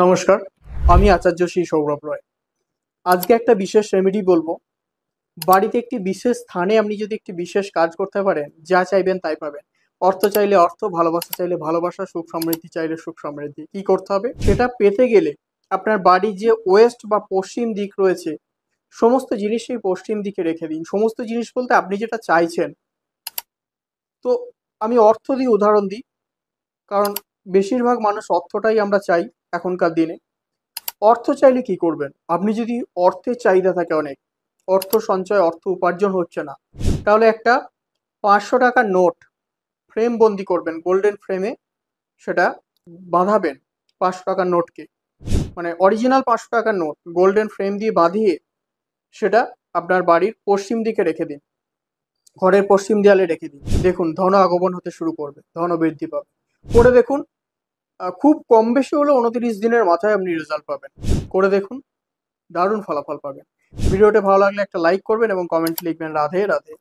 নমস্কার, আমি আচার্য শ্রী সৌরভ রয়। আজকে একটা বিশেষ রেমেডি বলবো। বাড়িতে একটি বিশেষ স্থানে আপনি যদি একটি বিশেষ কাজ করতে পারেন, যা চাইবেন তাই পাবেন। অর্থ চাইলে অর্থ, ভালোবাসা চাইলে ভালোবাসা, সুখ সমৃদ্ধি চাইলে সুখ সমৃদ্ধি। কি করতে হবে? সেটা পেতে গেলে আপনার বাড়ির যে ওয়েস্ট বা পশ্চিম দিক রয়েছে, সমস্ত জিনিসই পশ্চিম দিকে রেখে দিন। সমস্ত জিনিস বলতে আপনি যেটা চাইছেন। তো আমি অর্থ দিয়ে উদাহরণ দিই, কারণ বেশিরভাগ মানুষ অর্থটাই আমরা চাই এখনকার দিনে। অর্থ চাইলে কি করবেন? আপনি যদি অর্থের চাহিদা থাকে অনেক, অর্থ সঞ্চয়, অর্থ উপার্জন হচ্ছে না, তাহলে একটা 500 টাকার নোট ফ্রেম বন্দি করবেন, গোল্ডেন ফ্রেমে সেটা বাঁধাবেন। 500 টাকার নোটকে, মানে অরিজিনাল 500 টাকার নোট গোল্ডেন ফ্রেম দিয়ে বাঁধিয়ে সেটা আপনার বাড়ির পশ্চিম দিকে রেখে দিন, ঘরের পশ্চিম দেয়ালে রেখে দিন। দেখুন ধন আগমন হতে শুরু করবে, ধন বৃদ্ধি পাবে। করে দেখুন, খুব কম বেশি হলে 29 দিনের মাথায় আপনি রেজাল্ট পাবেন। করে দেখুন, দারুণ ফলাফল পাবেন। ভিডিওটি ভালো লাগলে একটা লাইক করবেন এবং কমেন্টে লিখবেন রাধে রাধে।